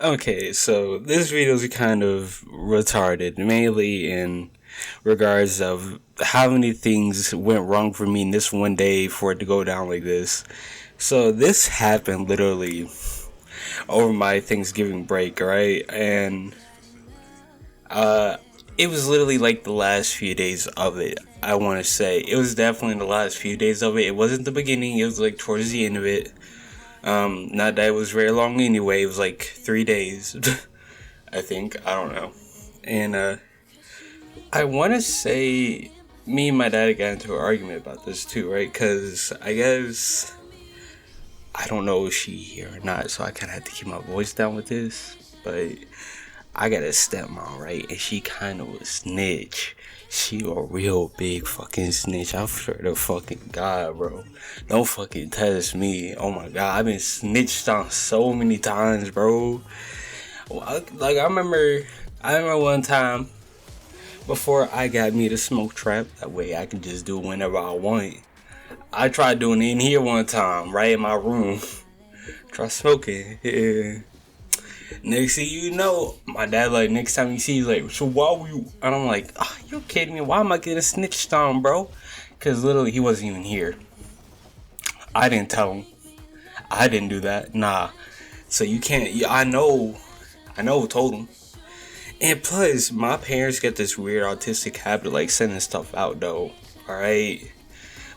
Okay, so this video is kind of retarded, mainly in regards of how many things went wrong for me in this one day for it to go down like this. So this happened literally over my Thanksgiving break, right? And it was literally like the last few days of it. I want to say it was definitely the last few days of it. It wasn't the beginning. It was like towards the end of it. Not that it was very long anyway. It was like 3 days, I think. I don't know. And I want to say me and my dad got into an argument about this too, right? Because I guess I don't know if she here or not, so I kind of had to keep my voice down with this. But I got a stepmom, right? And she kind of was snitch. She a real big fucking snitch. I swear to fucking God, bro. Don't fucking test me. Oh my God, I've been snitched on so many times, bro. Like I remember one time before I got me the smoke trap. That way I can just do it whenever I want. I tried doing it in here one time, right in my room. Try smoking. Yeah. Next thing you know, my dad like next time he sees like, so why were you? And I'm like, oh, you kidding me? Why am I getting snitched on, bro? Because literally he wasn't even here. I didn't tell him. I didn't do that. Nah. So you can't. Yeah, I know who told him. And plus, my parents get this weird autistic habit of like sending stuff out though. All right.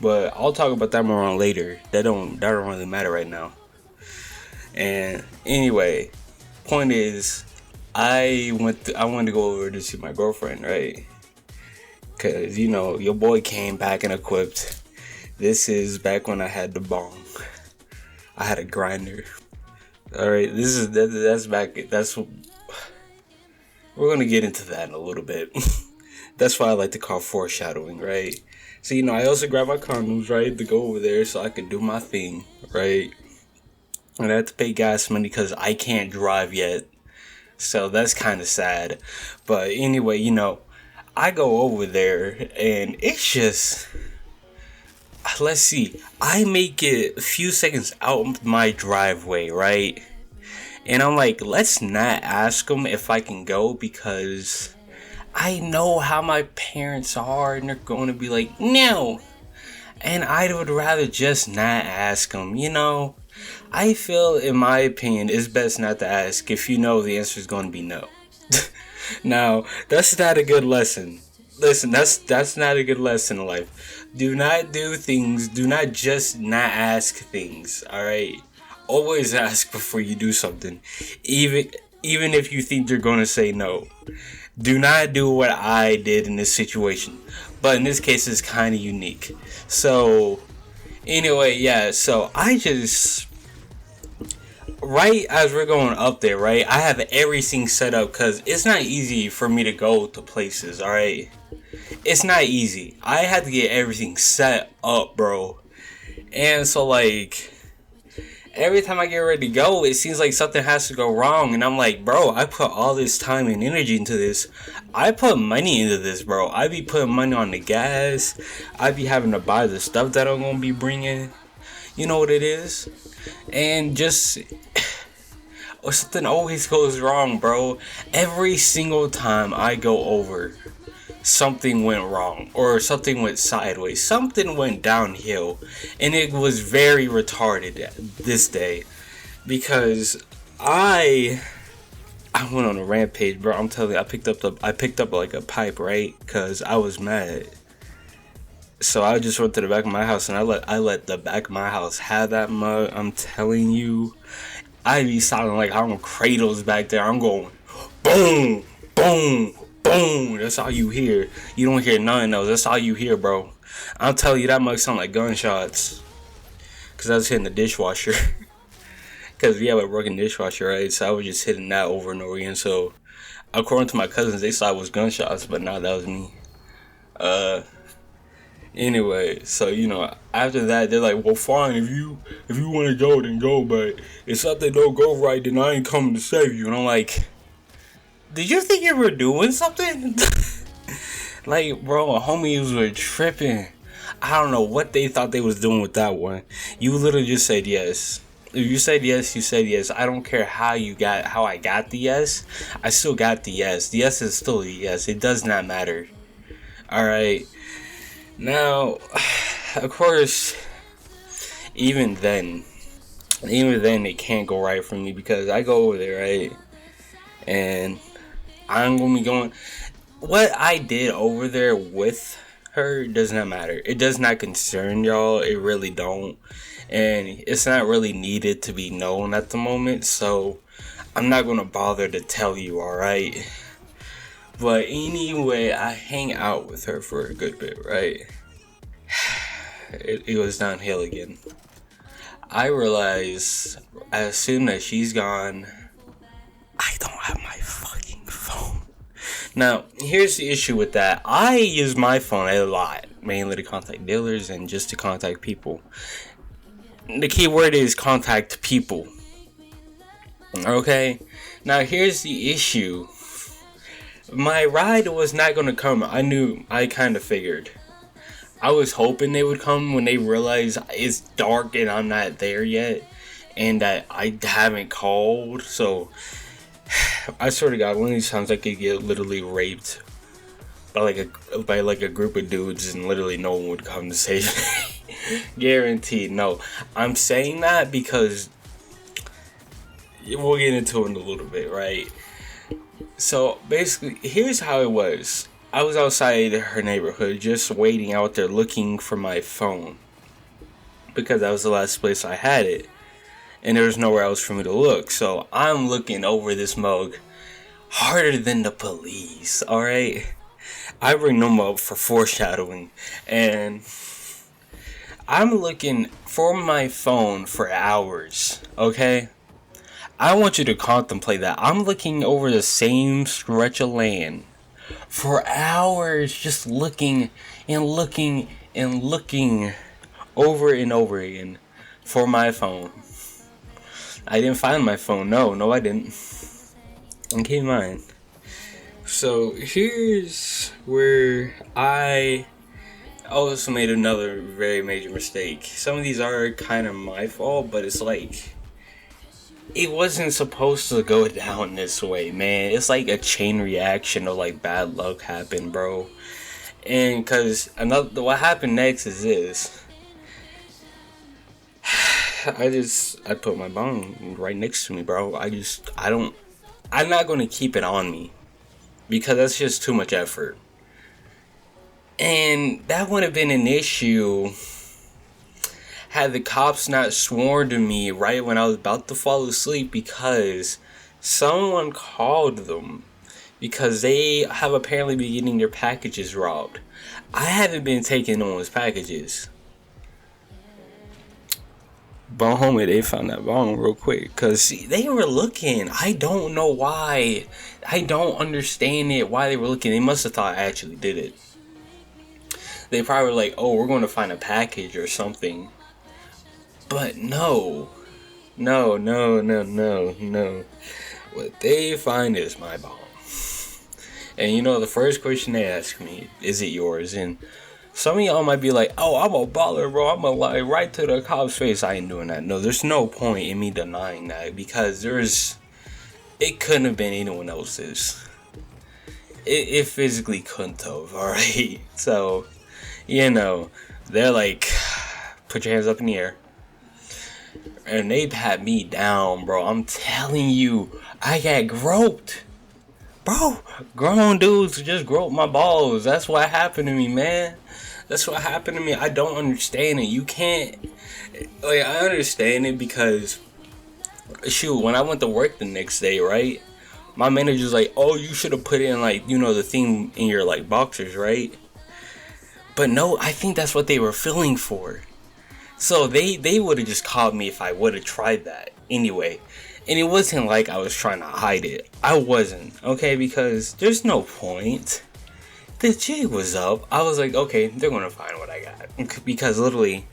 But I'll talk about that more on later. That don't really matter right now. And anyway. Point is, I wanted to go over to see my girlfriend, right? Cause you know your boy came back and equipped. This is back when I had the bong. I had a grinder. All right, that's back. We're gonna get into that in a little bit. That's why I like to call foreshadowing, right? So I also grabbed my condoms, right, to go over there so I could do my thing, right? And I had to pay gas money because I can't drive yet. So that's kind of sad. But anyway, I go over there and it's just... Let's see. I make it a few seconds out my driveway, right? And I'm like, let's not ask them if I can go because I know how my parents are and they're going to be like, no. And I would rather just not ask them, I feel, in my opinion, it's best not to ask if you know the answer is going to be no. Now, that's not a good lesson. Listen, that's not a good lesson in life. Do not just not ask things, alright? Always ask before you do something. Even if you think they're going to say no. Do not do what I did in this situation. But in this case, it's kind of unique. So, anyway, yeah, so I just... Right as we're going up there, right, I have everything set up because it's not easy for me to go to places, alright? It's not easy. I had to get everything set up, bro. And so, like, every time I get ready to go, it seems like something has to go wrong. And I'm like, bro, I put all this time and energy into this. I put money into this, bro. I be putting money on the gas. I be having to buy the stuff that I'm going to be bringing. You know what it is? And just... or something always goes wrong, bro. Every single time I go over, something went wrong. Or something went sideways. Something went downhill. And it was very retarded this day. Because I went on a rampage, bro. I'm telling you, I picked up like a pipe, right? Because I was mad. So I just went to the back of my house and I let the back of my house have that mug. I'm telling you, I be sounding like I'm cradles back there. I'm going boom, boom, boom. That's all you hear. You don't hear none of those. That's all you hear, bro. I'm telling you, that mug sound like gunshots. Cause I was hitting the dishwasher. Cause we have a working dishwasher, right? So I was just hitting that over and over again. So according to my cousins, they saw it was gunshots, but nah, that was me. Anyway, so after that they're like, well, fine, if you want to go, then go, but if something don't go right, then I ain't coming to save you. And I'm like, did you think you were doing something? Like, bro, homies were tripping. I don't know what they thought they was doing with that one. You literally just said yes. If you said yes, you said yes. I don't care how I got the yes. I still got the yes. The yes is still a yes. It does not matter. Alright. Now, of course, even then, it can't go right for me because I go over there, right? And I'm gonna be going. What I did over there with her does not matter. It does not concern y'all. It really don't. And it's not really needed to be known at the moment. So I'm not gonna bother to tell you, alright? But anyway, I hang out with her for a good bit, right? It was downhill again. I realize as soon as she's gone, I don't have my fucking phone. Now, here's the issue with that. I use my phone a lot, mainly to contact dealers and just to contact people. The key word is contact people. Okay? Now, here's the issue. My ride was not going to come. I kind of figured. I was hoping they would come when they realize it's dark and I'm not there yet. And that I haven't called. So, I swear to God, one of these times I could get literally raped by like a group of dudes and literally no one would come to save me. Guaranteed. No, I'm saying that because we'll get into it in a little bit, right? So basically, here's how it was. I was outside her neighborhood just waiting out there looking for my phone because that was the last place I had it. And there was nowhere else for me to look. So I'm looking over this mug harder than the police, alright? I bring them up for foreshadowing. And I'm looking for my phone for hours, okay? I want you to contemplate that. I'm looking over the same stretch of land for hours, just looking and looking and looking over and over again for my phone. I didn't find my phone. No, I didn't. And keep in mind. So here's where I also made another very major mistake. Some of these are kind of my fault, but it's like it wasn't supposed to go down this way, man. It's like a chain reaction of like bad luck happened, bro. And because what happened next is this. I put my bong right next to me, bro. I'm not going to keep it on me because that's just too much effort. And that would have been an issue had the cops not sworn to me right when I was about to fall asleep because someone called them because they have apparently been getting their packages robbed. I haven't been taking no one's packages. But homie, they found that bong real quick because they were looking. I don't know why. I don't understand it, why they were looking. They must have thought I actually did it. They probably were like, oh, we're going to find a package or something. But no. What they find is my bomb. And you know, the first question they ask me, is it yours? And some of y'all might be like, oh, I'm a baller, bro. I'm going to lie right to the cop's face. I ain't doing that. No, there's no point in me denying that because it couldn't have been anyone else's. It physically couldn't have, alright? So, you know, they're like, put your hands up in the air. And they pat me down, bro. I'm telling you, I got groped. Bro, grown dudes just groped my balls. That's what happened to me, man. That's what happened to me. I don't understand it. You can't. Like, I understand it because, shoot, when I went to work the next day, right? My manager's like, oh, you should have put in, like, you know, the thing in your, like, boxers, right? But no, I think that's what they were feeling for. So they would have just called me if I would have tried that anyway. And it wasn't like I was trying to hide it. I wasn't, okay? Because there's no point. The jig was up. I was like, okay, they're going to find what I got. Because literally,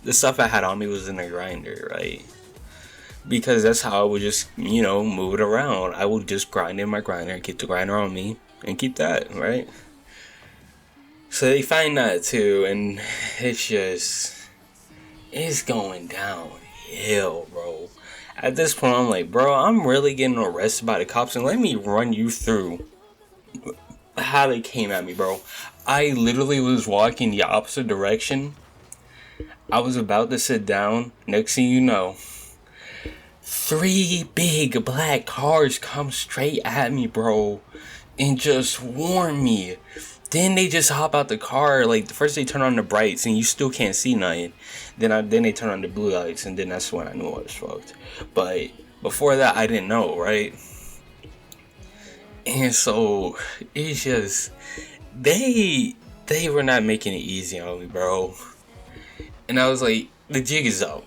the stuff I had on me was in the grinder, right? Because that's how I would just, you know, move it around. I would just grind in my grinder, keep the grinder on me, and keep that, right? So they find that too, and it's going downhill. hell, bro. At this point, I'm like, bro, I'm really getting arrested by the cops, and let me run you through how they came at me, bro. I literally was walking the opposite direction. I was about to sit down. Next thing you know, 3 big black cars come straight at me, bro, and just warn me. Then they just hop out the car. Like, first they turn on the brights and you still can't see nothing. Then they turn on the blue lights, and then that's when I knew I was fucked. But before that, I didn't know, right? And so it's just they were not making it easy on me, bro. And I was like, the jig is up.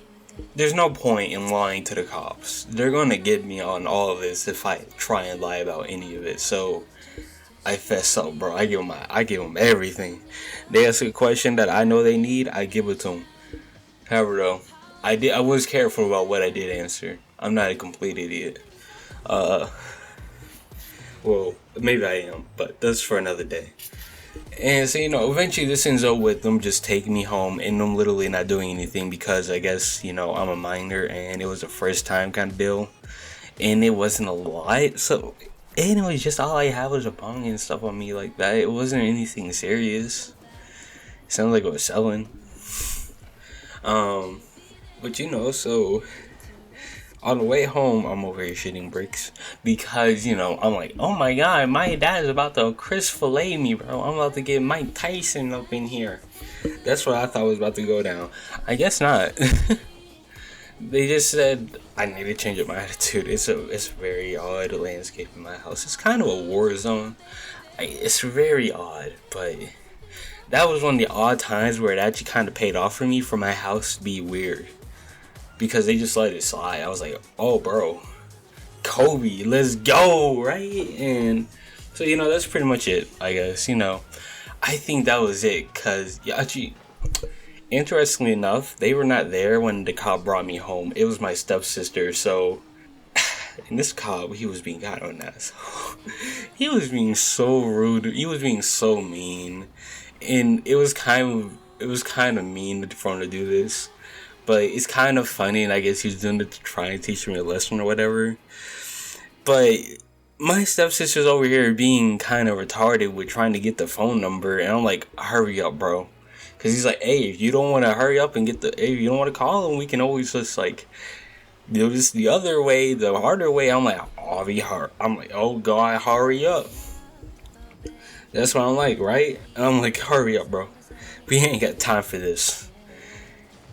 There's no point in lying to the cops. They're gonna get me on all of this if I try and lie about any of it. So I fess up, bro. I give them everything. They ask a question that I know they need, I give it to them. However, though, I was careful about what I did answer. I'm not a complete idiot. Well, maybe I am, but that's for another day. And so, eventually this ends up with them just taking me home and them literally not doing anything because I guess, I'm a minor and it was a first time kind of deal. And it wasn't a lot. So, and it was just all I had was a bong and stuff on me like that. It wasn't anything serious. It sounded like it was selling. But so on the way home, I'm over here shitting bricks because, I'm like, oh my god, my dad's about to Chris fillet me, bro. I'm about to get Mike Tyson up in here. That's what I thought was about to go down. I guess not. They just said I need to change up my attitude. It's a very odd landscape in my house. It's kind of a war zone. It's very odd, but that was one of the odd times where it actually kind of paid off for me for my house to be weird. Because they just let it slide. I was like, oh, bro. Kobe, let's go, right? And so, that's pretty much it, I guess. I think that was it. Because, actually, interestingly enough, they were not there when the cop brought me home. It was my stepsister. So, and this cop, he was being kind of an asshole. He was being so rude. He was being so mean. And it was kind of mean for him to do this. But it's kind of funny, and I guess he's doing it to try and teach me a lesson or whatever. But my stepsister's over here being kind of retarded with trying to get the phone number, and I'm like, hurry up, bro. Because he's like, hey, if you don't want to hurry up and if you don't want to call him, we can always just, do this the other way, the harder way. I'm like, oh, God, hurry up. That's what I'm like, right? And I'm like, hurry up, bro. We ain't got time for this.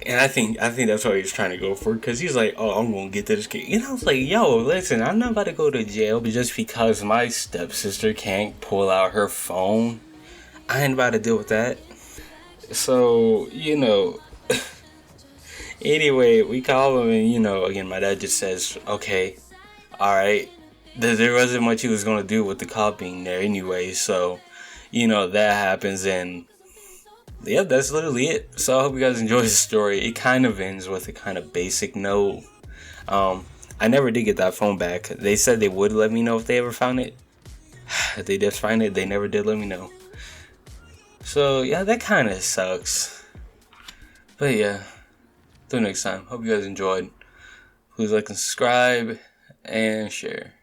And I think that's what he was trying to go for, because he's like, oh, I'm going to get to this kid. I was like, yo, listen, I'm not about to go to jail just because my stepsister can't pull out her phone. I ain't about to deal with that. So, anyway, we call him and, again, my dad just says, okay, alright. There wasn't much he was going to do with the cop being there anyway, so, that happens and... Yep, that's literally it. So I hope you guys enjoy the story. It kind of ends with a kind of basic note. I never did get that phone back. They said they would let me know if they ever found it. If they did find it, they never did let me know. So yeah, that kind of sucks. But yeah, till next time. Hope you guys enjoyed. Please like and subscribe and share.